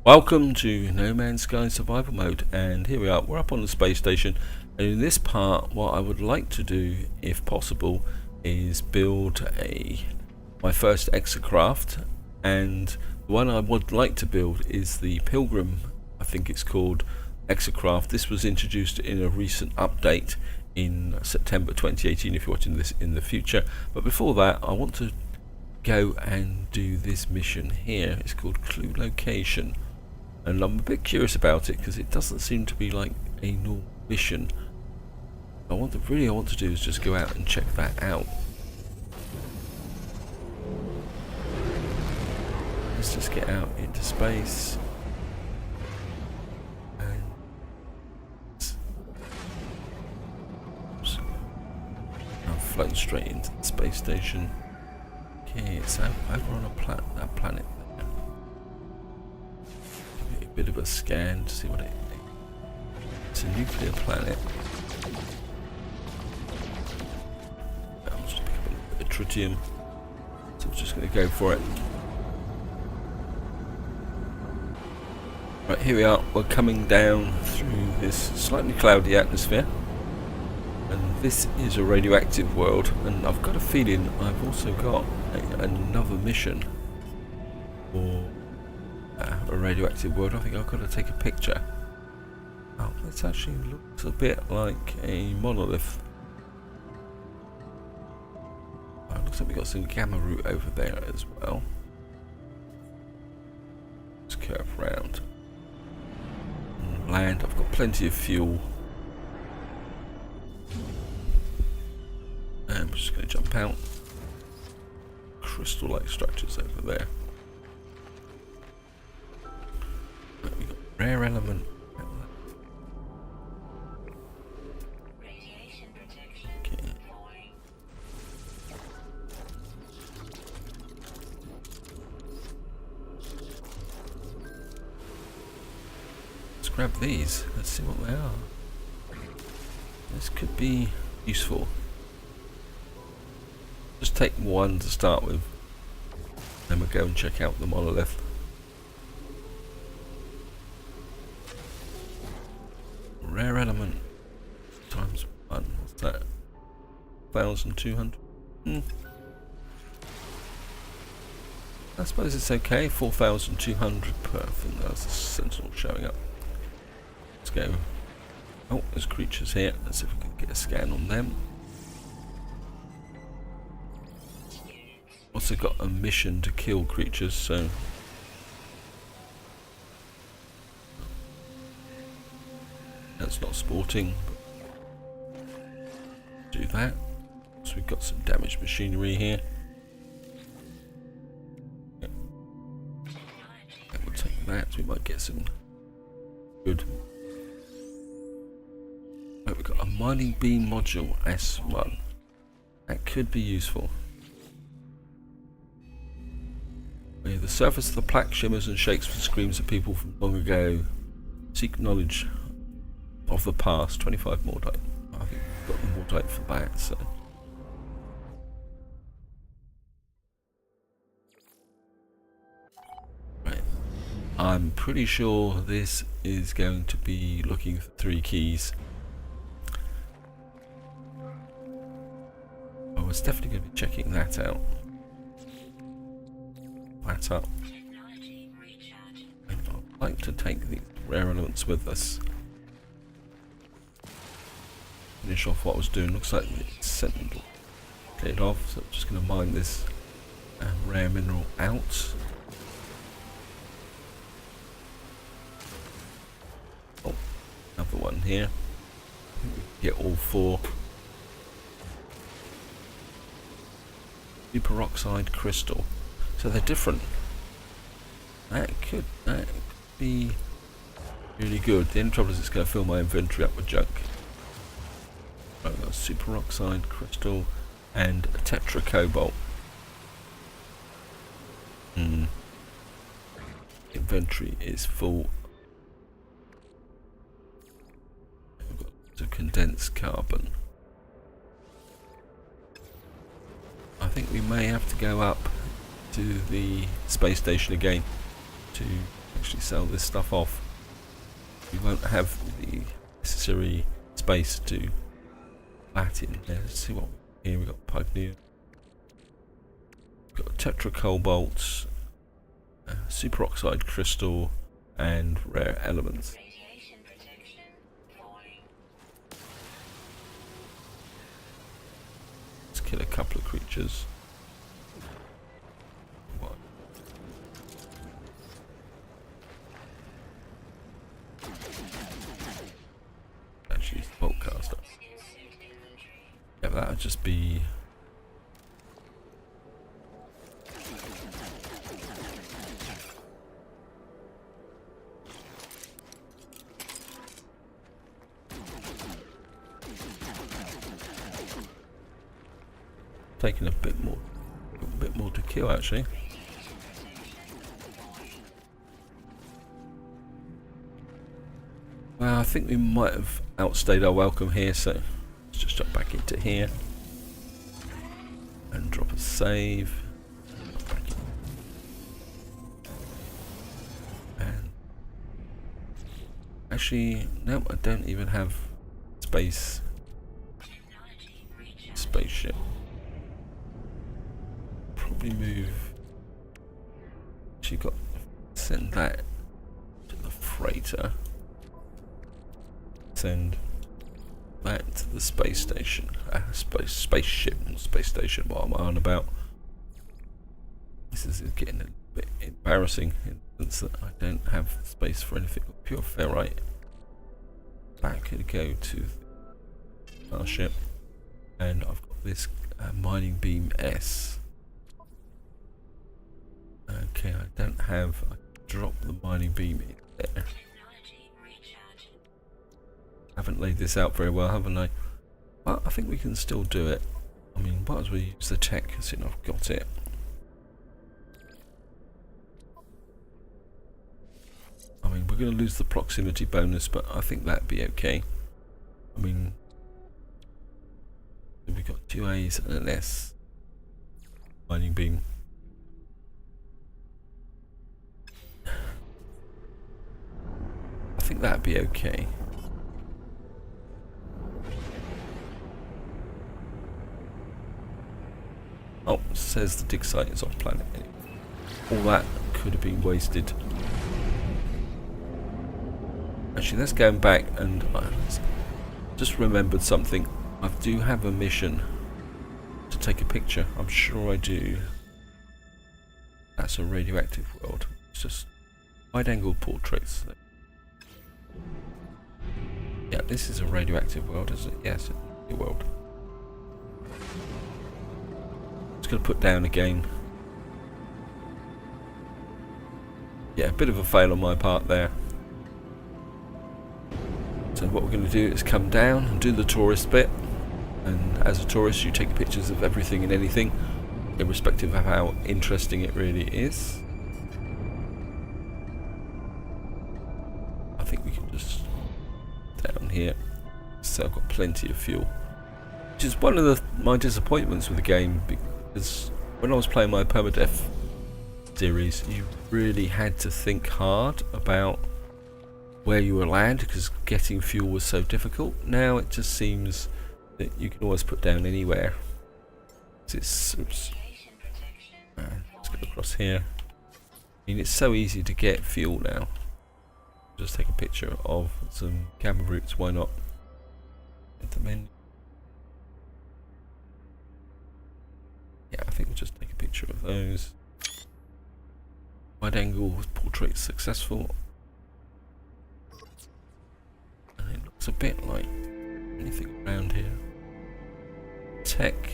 Welcome to No Man's Sky Survival Mode, and here we are, we're up on the space station, and in this part what I would like to do, if possible, is build my first exocraft, and the one I would like to build is the Pilgrim, I think it's called, exocraft. This was introduced in a recent update in September 2018 if you're watching this in the future, but before that I want to go and do this mission here. It's called Clue Location. And I'm a bit curious about it because it doesn't seem to be like a normal mission. I want to do is just go out and check that out. Let's just get out into space. And I'm floating straight into the space station. Okay, it's over on a planet. Bit of a scan to see what it is. It's a nuclear planet. I'll just pick up a bit of tritium. So I'm just going to go for it. Right, here we are. We're coming down through this slightly cloudy atmosphere. And this is a radioactive world. And I've got a feeling I've also got another mission for a radioactive world. I think I've got to take a picture. Oh, this actually looks a bit like a monolith. Oh, looks like we've got some gamma root over there as well. Let's curve round. And land. I've got plenty of fuel. And I'm just going to jump out. Crystal-like structures over there. We got rare element. Okay. Let's grab these. Let's see what they are. This could be useful. Just take one to start with. Then we'll go and check out the monolith. Rare element times 1. What's that? 1,200. I suppose it's okay. 4,200 per. I think that's the sentinel showing up. Let's go. Oh, there's creatures here. Let's see if we can get a scan on them. Also got a mission to kill creatures, so. That's not sporting. Do that. So we've got some damaged machinery here. Yep. And we'll take that. We might get some good. Right, we've got a mining beam module S1. That could be useful. The surface of the plaque shimmers and shakes with screams of people from long ago. Seek knowledge of the past. 25 Mordite. I think we've got the Mordite for that, so. Right. I'm pretty sure this is going to be looking for 3 keys. I was definitely going to be checking that out. That up. And I'd like to take the rare elements with us. Finish off what I was doing. Looks like it's sentinel cleared off, so I'm just going to mine this rare mineral out. Oh, another one here. I think we can get all 4. Superoxide crystal. So they're different. That could be really good. The only trouble is it's going to fill my inventory up with junk. Right, we've got superoxide crystal and a tetra cobalt. Inventory is full. We've got some condensed carbon. I think we may have to go up to the space station again to actually sell this stuff off. We won't have the necessary space to that in there. Let's see what here we've got. Pugneum, we've got tetracobalt, superoxide crystal, and rare elements. Let's kill a couple of creatures. What? Actually, bolt caster. Yeah, that would just be. Taking a bit more to kill actually. Well, I think we might have outstayed our welcome here, so let's just jump back into here and drop a save. And actually, no, I don't even have spaceship. Probably move. She got send that to the freighter. Send that to the space station. Spaceship, not space station. What am I on about? This is getting a bit embarrassing in the sense that I don't have space for anything but pure ferrite. Back to go to our ship, and I've got this mining beam S. Okay, I don't have. I dropped the mining beam in there. Haven't laid this out very well, haven't I? Well, I think we can still do it. I mean, might as well use the tech, since I've got it. I mean, we're going to lose the proximity bonus, but I think that'd be okay. I mean, we've got 2 A's and an S. Mining beam. I think that'd be okay. Oh, says the dig site is off planet. All that could have been wasted. Actually, let's go back and just remembered something. I do have a mission to take a picture. I'm sure I do. That's a radioactive world. It's just wide-angle portraits. Yeah, this is a radioactive world, isn't it? Yes, a world. Just gonna put down again. Yeah, a bit of a fail on my part there. So what we're going to do is come down and do the tourist bit, and as a tourist you take pictures of everything and anything, irrespective of how interesting it really is. I think we can just down here, so I've got plenty of fuel, which is one of my disappointments with the game, because when I was playing my permadeath series you really had to think hard about where you will land because getting fuel was so difficult. Now it just seems that you can always put down anywhere. Let's go across here. I mean, it's so easy to get fuel now. Just take a picture of some gamma roots, why not? Get them in. Yeah, I think we'll just take a picture of those. Wide angle portrait successful. And it looks a bit like anything around here. Tech.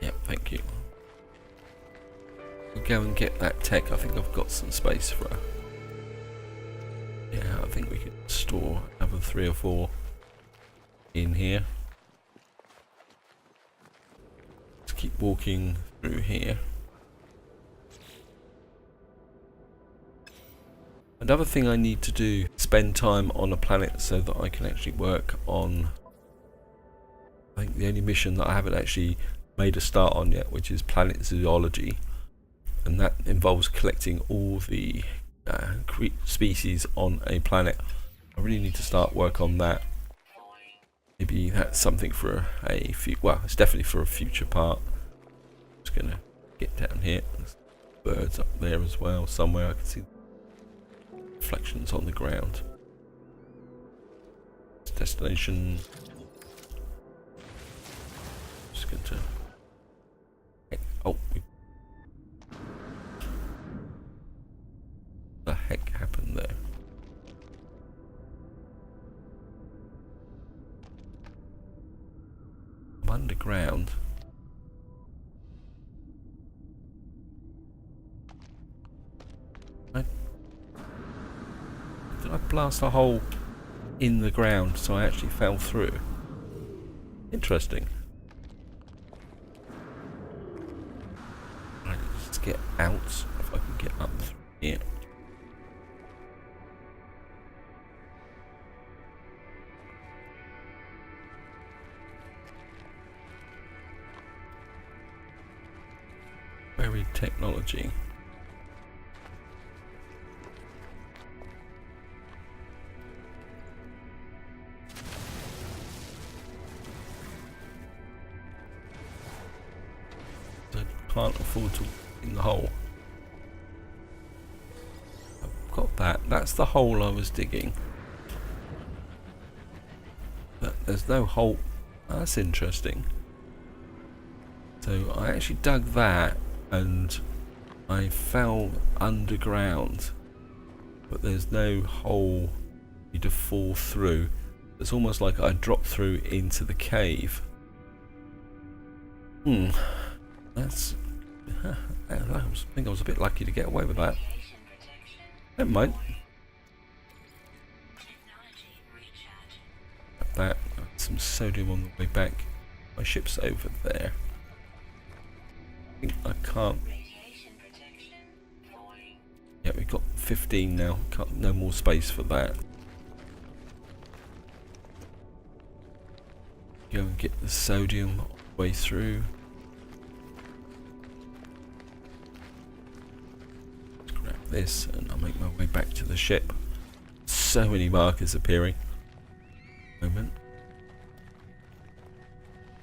Yep, thank you. We'll go and get that tech. I think I've got some space for her. Yeah, I think we can store another 3 or 4 in here. Let's keep walking through here. Another thing I need to do, spend time on a planet so that I can actually work on, I think the only mission that I haven't actually made a start on yet, which is planet zoology. and that involves collecting all the species on a planet. I really need to start work on that. Maybe that's something for a well, it's definitely for a future part. I'm just gonna get down here. There's birds up there as well. Somewhere I can see reflections on the ground. It's destination. Just going to. Oh, what the heck happened there? I'm underground. Did I blast a hole in the ground so I actually fell through? Interesting. Right, let's get out if I can get up through here. Buried technology. I can't afford to in the hole. I've got that. That's the hole I was digging. But there's no hole. That's interesting. So I actually dug that and I fell underground, but there's no hole for you to fall through. It's almost like I dropped through into the cave. That's. I think I was a bit lucky to get away with that. Never mind. That. Some sodium on the way back. My ship's over there. I think I can't. Yeah, we've got 15 now. No more space for that. Go and get the sodium all the way through. Let's grab this and I'll make my way back to the ship. So many markers appearing. Moment.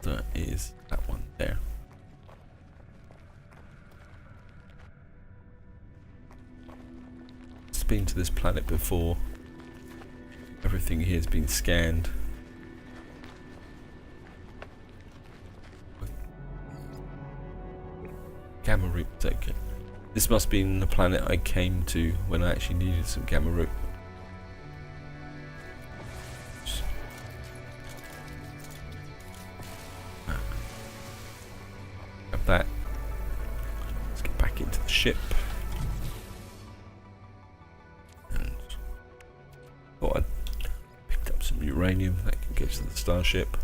That is that one there. Been to this planet before. Everything here has been scanned. Gamma root taken. This must be the planet I came to when I actually needed some gamma root. Grab that. Let's get back into the ship. Thought I picked up some uranium that can get to the starship.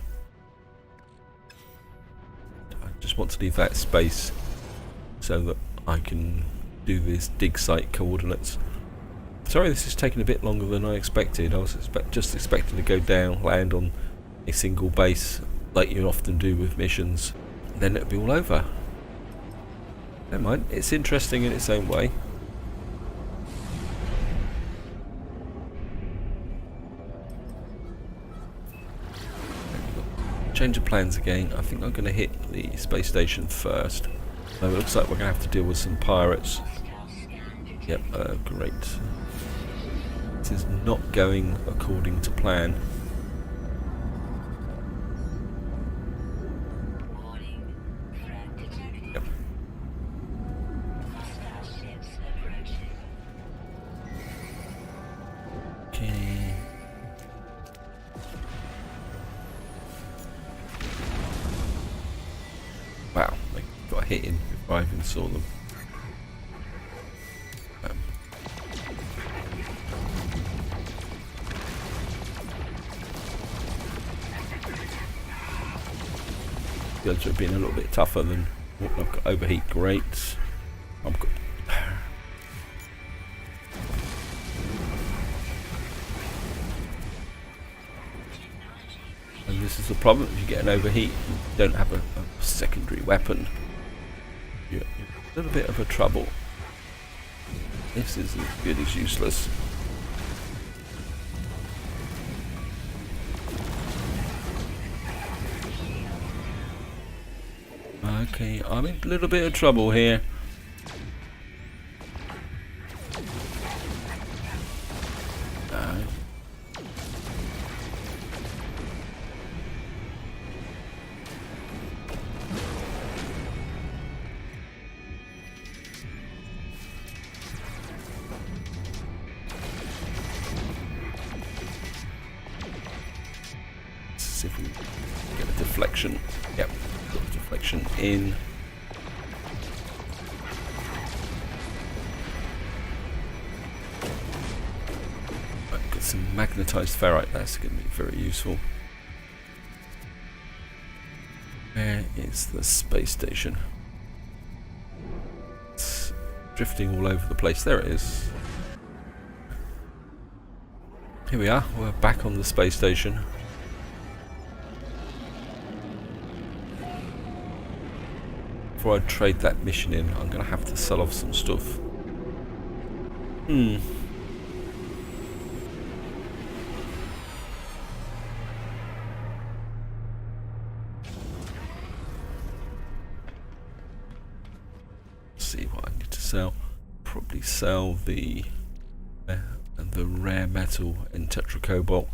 I just want to leave that space so that I can do this dig site coordinates. Sorry this is taking a bit longer than I expected. I was just expecting to go down, land on a single base like you often do with missions, then it'll be all over. Never mind, it's interesting in its own way. Change of plans again. I think I'm going to hit the space station first. So it looks like we're going to have to deal with some pirates. Yep, great. This is not going according to plan. Yep. Okay. Wow, they got hit in before I even saw them. The others have been a little bit tougher than what I've got. Overheat, great. I'm good. And this is the problem: if you get an overheat, you don't have a secondary weapon. You're A little bit of a trouble. This is as good as useless. Okay, I'm in a little bit of trouble here. See if we get a deflection. Yep, got a deflection in. Right, got some magnetized ferrite. That's going to be very useful. Where is the space station? It's drifting all over the place. There it is. Here we are. We're back on the space station. Before I trade that mission in, I'm going to have to sell off some stuff. See what I need to sell. Probably sell the rare metal and tetracobalt.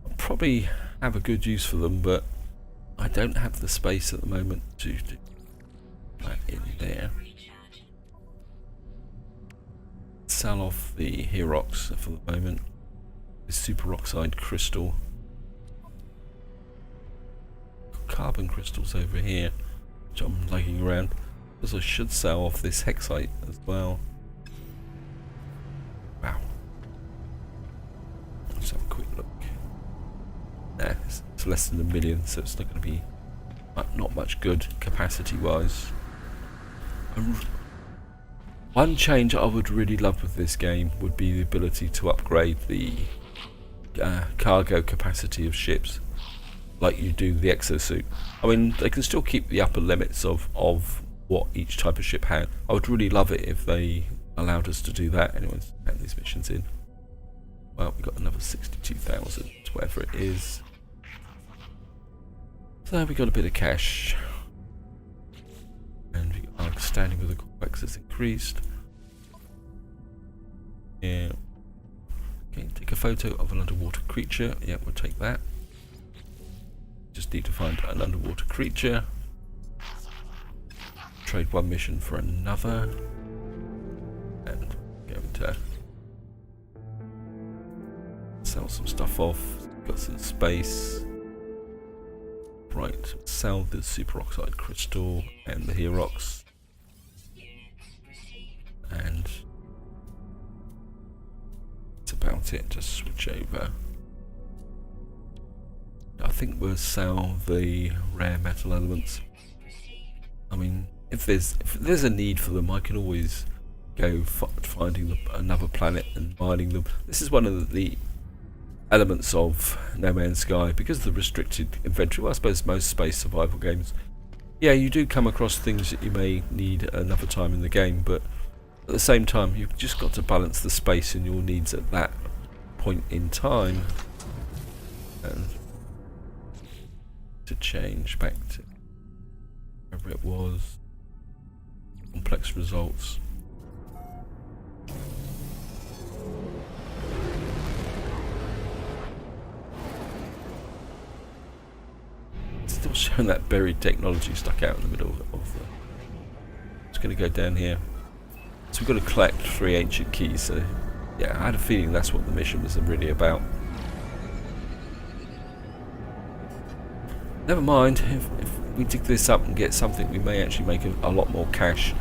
I'll probably have a good use for them, but I don't have the space at the moment to do that in there. Sell off the Herox for the moment. The superoxide crystal. Carbon crystals over here, which I'm lugging around. Because I should sell off this hexite as well. Wow. Let's have a quick look. Nah, it's less than 1 million, so it's not going to be not much good capacity wise. One change I would really love with this game would be the ability to upgrade the cargo capacity of ships, like you do the exosuit. I mean, they can still keep the upper limits of what each type of ship had. I would really love it if they allowed us to do that. Anyone's had these missions in. Well, we got another 62,000, whatever it is. So we got a bit of cash. And our standing with the complex has increased. Yeah. Okay, take a photo of an underwater creature. Yeah, we'll take that. Just need to find an underwater creature. Trade one mission for another. And going to sell some stuff off. Got some space. Right, sell the superoxide crystal and the Herox. And that's about it. Just switch over. I think we'll sell the rare metal elements. I mean, if there's a need for them, I can always go finding another planet and mining them. This is one of the elements of No Man's Sky, because of the restricted inventory. Well, I suppose most space survival games, yeah, you do come across things that you may need another time in the game, but at the same time you've just got to balance the space and your needs at that point in time. And to change back to wherever it was, complex results. Still showing that buried technology stuck out in the middle of the... It's going to go down here. So we've got to collect 3 ancient keys. So yeah, I had a feeling that's what the mission was really about. Never mind, if we dig this up and get something, we may actually make a lot more cash,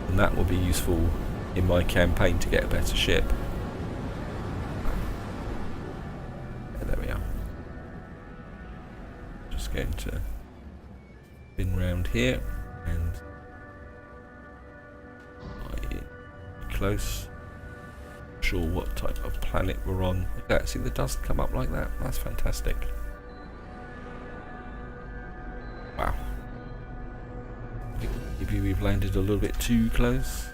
and that will be useful in my campaign to get a better ship. And there we are. Just going to spin round here and close. Not sure what type of planet we're on. Look at that, see the dust come up like that? That's fantastic. Wow. Give you we've landed a little bit too close.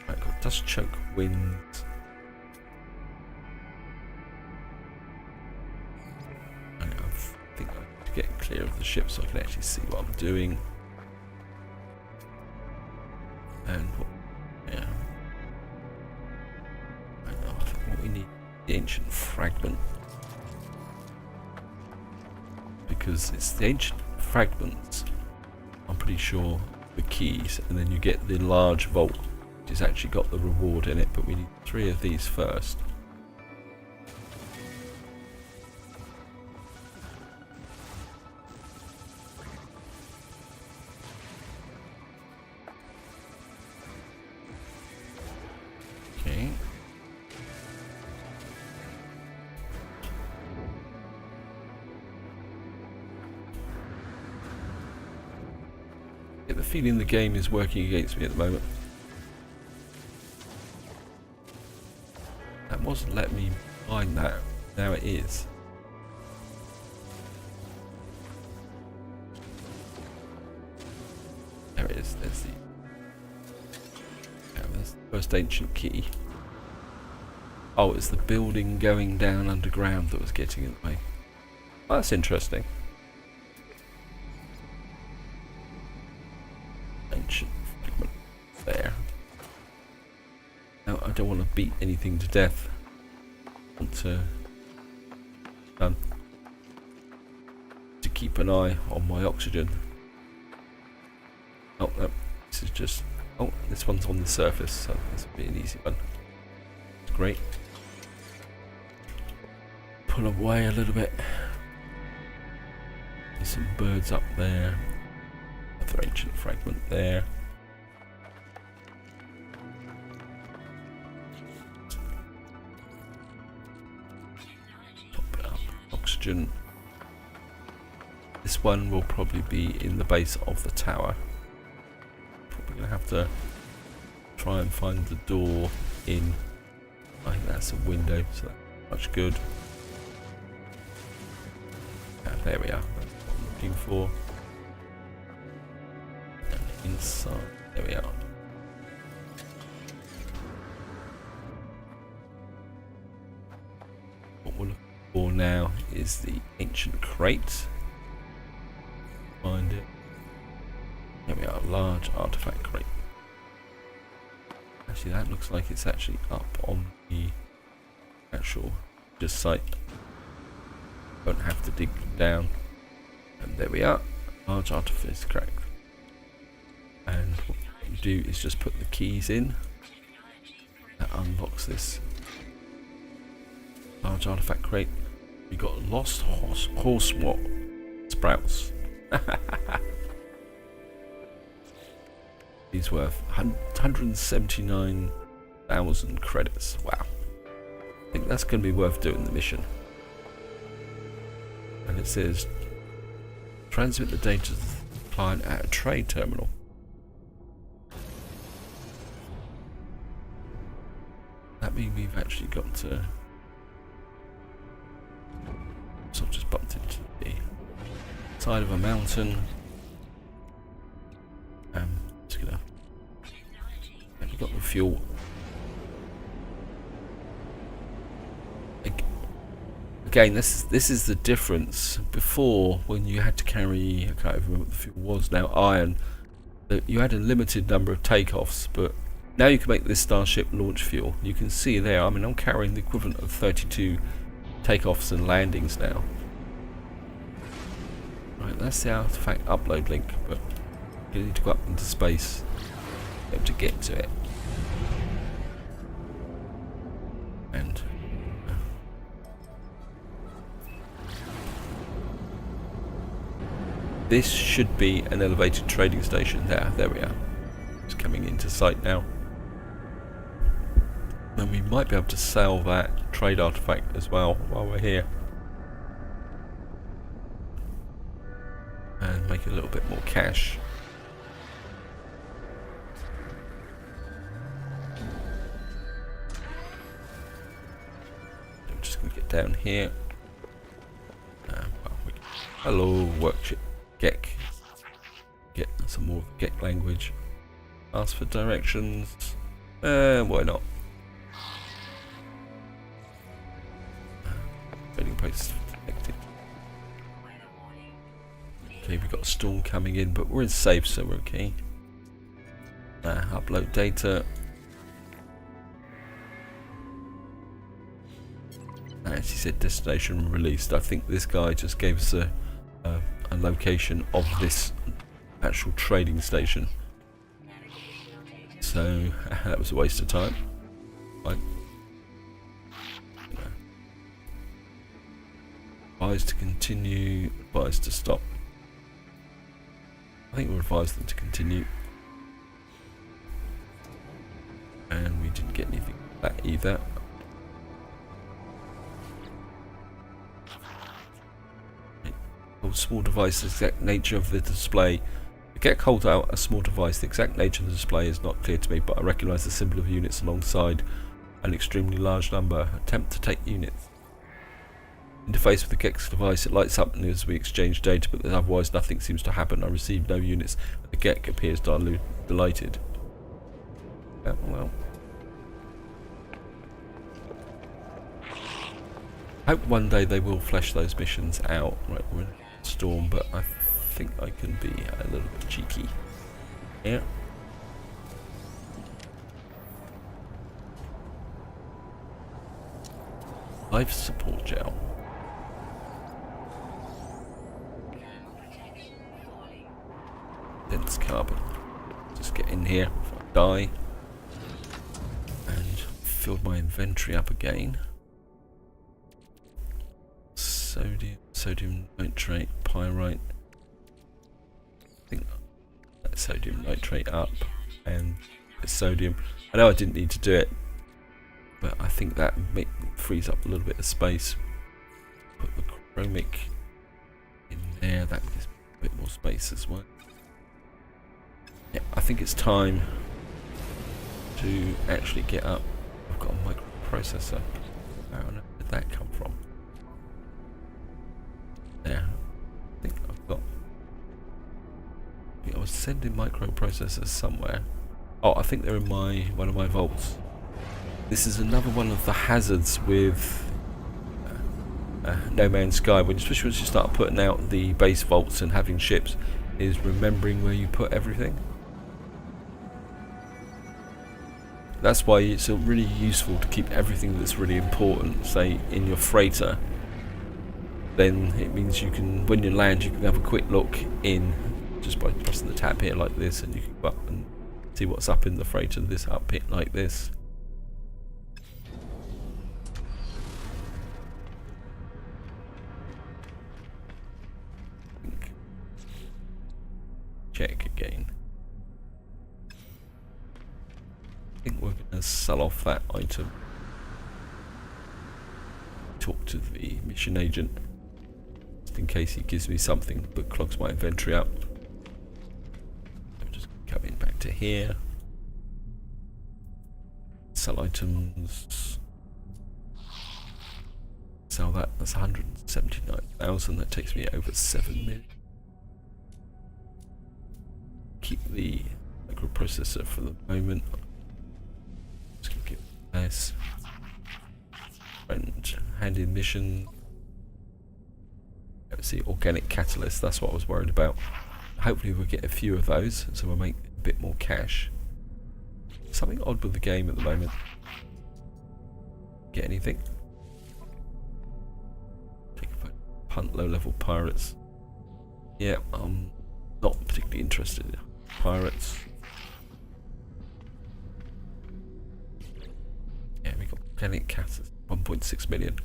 Right, got dust choke winds. Right, I think I need to get clear of the ship so I can actually see what I'm doing. And what, yeah. Right, I think what we need is the ancient fragment. Because it's the ancient fragments, I'm pretty sure, the keys, and then you get the large vault, which has actually got the reward in it, but we need 3 of these first. Okay. Get the feeling the game is working against me at the moment. That wasn't letting me find that. Now it is. There it is. There's the. Yeah, there's the first ancient key. Oh, it's the building going down underground that was getting in the way. Oh, that's interesting. Ancient fragment there. Now I don't want to beat anything to death. I want to keep an eye on my oxygen. Oh no, this is just, oh, this one's on the surface, so this will be an easy one. It's great. Pull away a little bit. There's some birds up there. Another ancient fragment there. Top it up. Oxygen. This one will probably be in the base of the tower. Probably going to have to try and find the door in. I think that's a window, so that's much good. There we are. That's what I'm looking for. And inside, there we are. What we're looking for now is the ancient crate. Find it. There we are, large artifact crate. Actually, that looks like it's actually up on the actual just site. Don't have to dig down. And there we are, large artifact crate. And what you do is just put the keys in. That unlocks this large artifact crate. We got lost horse what? Sprouts. He's worth 179,000 credits. Wow. I think that's going to be worth doing the mission. And it says transmit the data to the client at a trade terminal. That means we've actually got to. So I've just bumped into the side of a mountain. Just gonna. Have we got the fuel? Again, this is the difference. Before, when you had to carry, I can't even remember what the fuel was now, iron, you had a limited number of takeoffs, but now you can make this Starship launch fuel. You can see there, I mean, I'm carrying the equivalent of 32 takeoffs and landings now. Right, that's the artifact upload link, but you need to go up into space to be able to get to it. And this should be an elevated trading station. There we are. It's coming into sight now. And we might be able to sell that trade artifact as well while we're here. And make a little bit more cash. I'm just going to get down here. Well, hello, workship. Get some more Gek language. Ask for directions. Why not? Trading post detected. Okay, we've got a storm coming in, but we're in safe, so we're okay. Upload data. As he said, destination released. I think this guy just gave us a location of this actual trading station. So that was a waste of time. Fine. Advise to continue, advise to stop. I think we'll advise them to continue. And we didn't get anything like that either. Small device, the exact nature of the display. The Gek holds out a small device. The exact nature of the display is not clear to me, but I recognise the symbol of units alongside an extremely large number. Attempt to take units. Interface with the Gek's device. It lights up as we exchange data, but otherwise nothing seems to happen. I received no units. The Gek appears delighted. Yeah, well. I hope one day they will flesh those missions out. Right, we're in a storm, but I think I can be a little bit cheeky. Yeah. Life support gel. Dense carbon. Just get in here before I die. And filled my inventory up again. Sodium nitrate, pyrite. I think that's sodium nitrate up, and sodium. I know I didn't need to do it, but I think that frees up a little bit of space. Put the chromic in there, that gives me a bit more space as well. Yeah, I think it's time to actually get up. I've got a microprocessor. Where on earth did that come from? There. I think I was sending microprocessors somewhere. Oh, I think they're in one of my vaults. This is another one of the hazards with No Man's Sky, especially once you start putting out the base vaults and having ships, is remembering where you put everything. That's why it's really useful to keep everything that's really important, say, in your freighter. Then it means you can, when you land, you can have a quick look in just by pressing the tab here like this, and you can go up and see what's up in the freighter, this up here like this. Check again. I think we're going to sell off that item. Talk to the mission agent. In case he gives me something but clogs my inventory up. I'm just coming back to here. Sell items. Sell that. That's 179,000. That takes me over 7 million. Keep the microprocessor for the moment. Just gonna give it this. And hand in mission. Let's see, organic catalyst, that's what I was worried about. Hopefully we'll get a few of those, so we'll make a bit more cash. Something odd with the game at the moment. Get anything? Take a punt low-level pirates. Yeah, I'm not particularly interested in pirates. Yeah, we got organic catalyst, 1.6 million.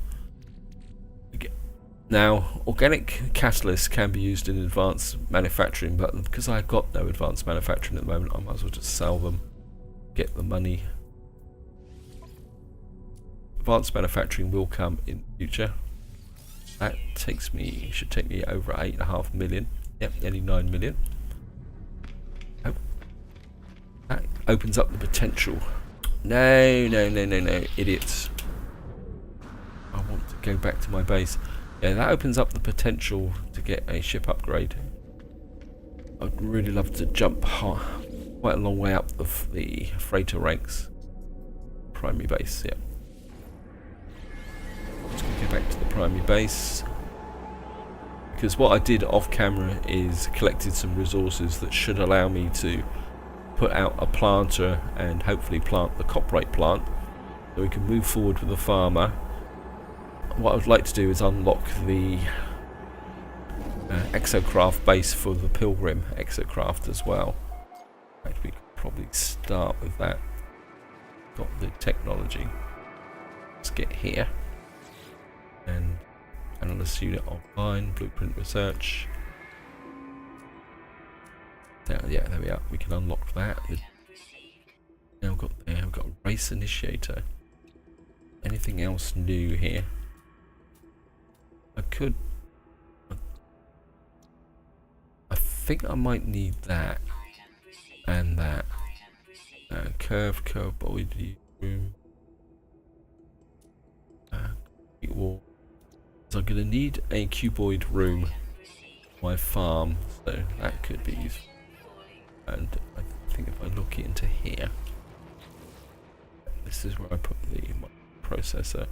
Now, organic catalysts can be used in advanced manufacturing, but because I've got no advanced manufacturing at the moment, I might as well just sell them, get the money. Advanced manufacturing will come in the future. That should take me over 8.5 million. Yep, nearly 9 million. Oh, that opens up the potential. No, idiots. I want to go back to my base. Yeah, that opens up the potential to get a ship upgrade. I'd really love to jump quite a long way up the freighter ranks. Primary base, yeah. Just gonna get back to the primary base. Because what I did off camera is collected some resources that should allow me to put out a planter and hopefully plant the copyright plant. So we can move forward with the farmer. What I would like to do is unlock the exocraft base for the Pilgrim exocraft as well. In fact, we could probably start with that. Got the technology. Let's get here. And analyst unit online, blueprint research. Yeah, there we are. We can unlock that. Now we've got a race initiator. Anything else new here? I think I might need that and that. Curved body room. Wall. So I'm going to need a cuboid room for my farm, so that could be useful. And I think if I look into here, this is where I put the processor.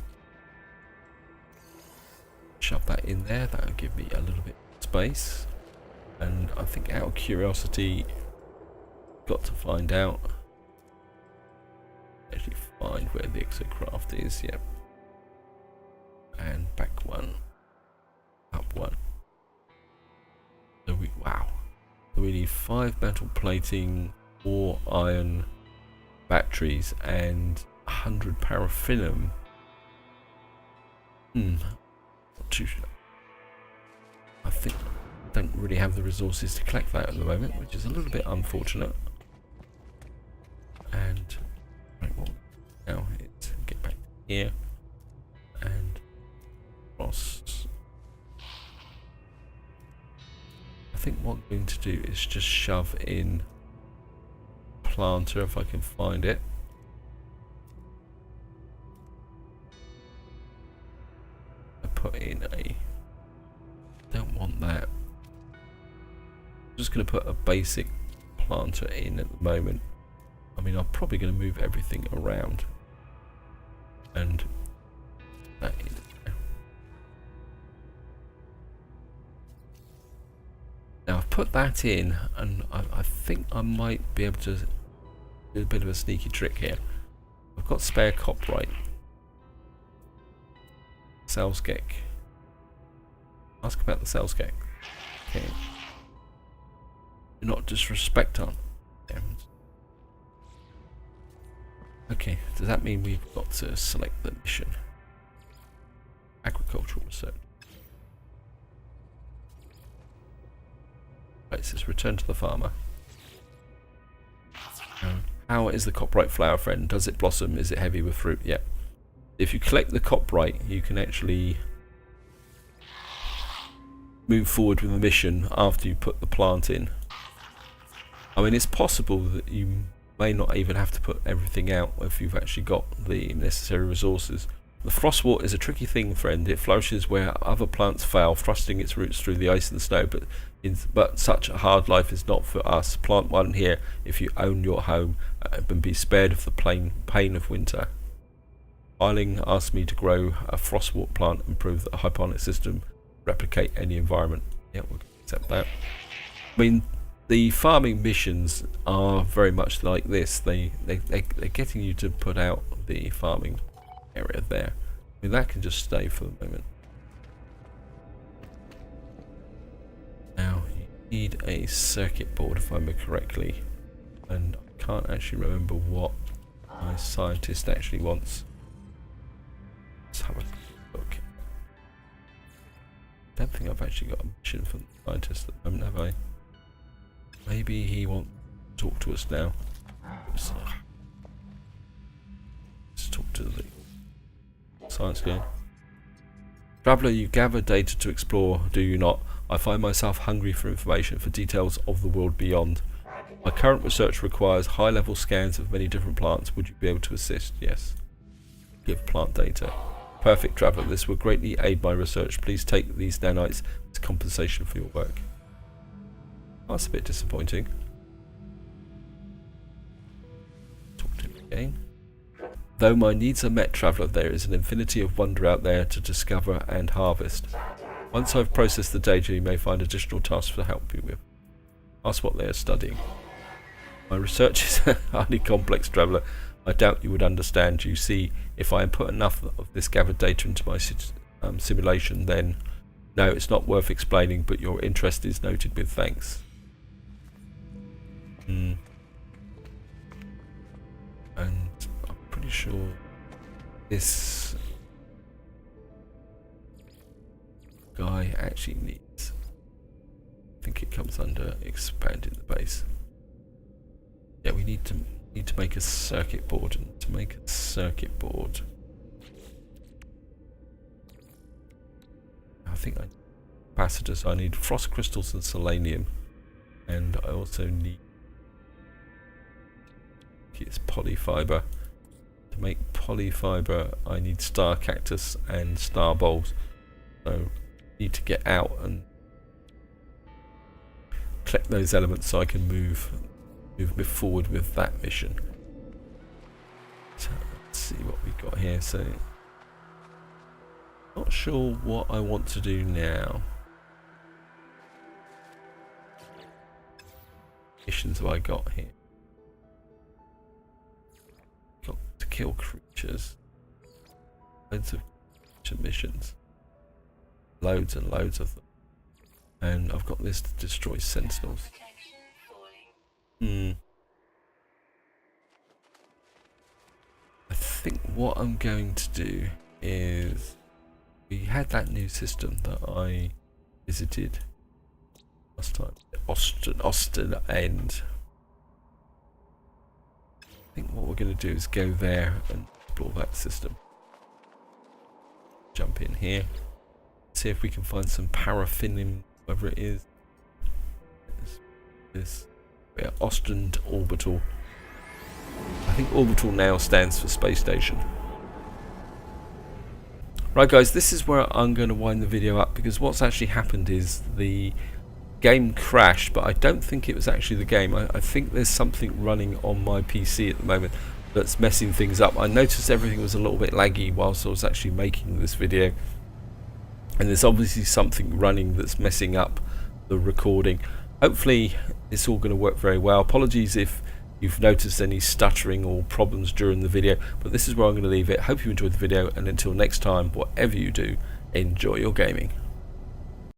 Shove that in there, that'll give me a little bit of space. And I think out of curiosity, got to find out, actually find where the exocraft is, yep. And back one, up one. So we need 5 metal plating, 4 iron batteries, and 100 paraffinum. Not too sure. I think I don't really have the resources to collect that at the moment, which is a little bit unfortunate. And right, well, now it's get back here and cross. I think what I'm going to do is just shove in planter if I can find it. I put in a, don't want that. I'm just going to put a basic planter in at the moment. I mean, I'm probably going to move everything around and that in. Now I've put that in, and I think I might be able to do a bit of a sneaky trick here. I've got spare copyright. Sales gec. Ask about the sales gec. Okay. Do not disrespect on. Okay, does that mean we've got to select the mission? Agricultural research. Right, it says return to the farmer. How is the copyright flower, friend? Does it blossom? Is it heavy with fruit? Yeah. If you collect the copyright, you can actually move forward with the mission after you put the plant in. I mean, it's possible that you may not even have to put everything out if you've actually got the necessary resources. The frostwort is a tricky thing, friend. It flourishes where other plants fail, thrusting its roots through the ice and snow, but such a hard life is not for us. Plant one here if you own your home and be spared of the pain of winter. Eiling asked me to grow a frostwort plant and prove that the hydroponic system replicate any environment. Yeah, we'll accept that. I mean, the farming missions are very much like this. They're getting you to put out the farming area there. I mean, that can just stay for the moment. Now you need a circuit board if I remember correctly, and I can't actually remember what my scientist actually wants. Let's have a look. I don't think I've actually got a mission for the scientist at the moment, have I? Maybe he won't talk to us now. Let's talk to the science guy. Traveller, you gather data to explore, do you not? I find myself hungry for information, for details of the world beyond. My current research requires high-level scans of many different plants. Would you be able to assist? Yes. Give plant data. Perfect, Traveller. This will greatly aid my research. Please take these nanites as compensation for your work. That's a bit disappointing. Talk to him again. Though my needs are met, traveller, there is an infinity of wonder out there to discover and harvest. Once I've processed the data, you may find additional tasks to help you with. Ask what they are studying. My research is highly complex, traveller. I doubt you would understand. You see, if I input enough of this gathered data into my simulation, then no, it's not worth explaining, but your interest is noted with thanks. And I'm pretty sure this guy actually needs, I think it comes under expanding the base. Yeah, we need to make a circuit board, and to make a circuit board I think I need capacitors. I need frost crystals and selenium, and I also need it's polyfiber. To make polyfiber I need star cactus and star bulbs, so I need to get out and collect those elements so I can move forward with that mission. So let's see what we've got here. So not sure what I want to do now. Missions have I got here? Got to kill creatures. Loads of creature missions. Loads and loads of them. And I've got this to destroy sentinels. I think what I'm going to do is, we had that new system that I visited last time, Austin End. I think what we're going to do is go there and explore that system. Jump in here, see if we can find some paraffin, whatever it is. This. Yeah, Austin Orbital. I think orbital now stands for space station. Right guys, this is where I'm going to wind the video up, because what's actually happened is the game crashed, but I don't think it was actually the game. I think there's something running on my PC at the moment that's messing things up. I noticed everything was a little bit laggy whilst I was actually making this video, and there's obviously something running that's messing up the recording. Hopefully it's all going to work very well. Apologies if you've noticed any stuttering or problems during the video, but this is where I'm going to leave it. Hope you enjoyed the video, and until next time, whatever you do, enjoy your gaming.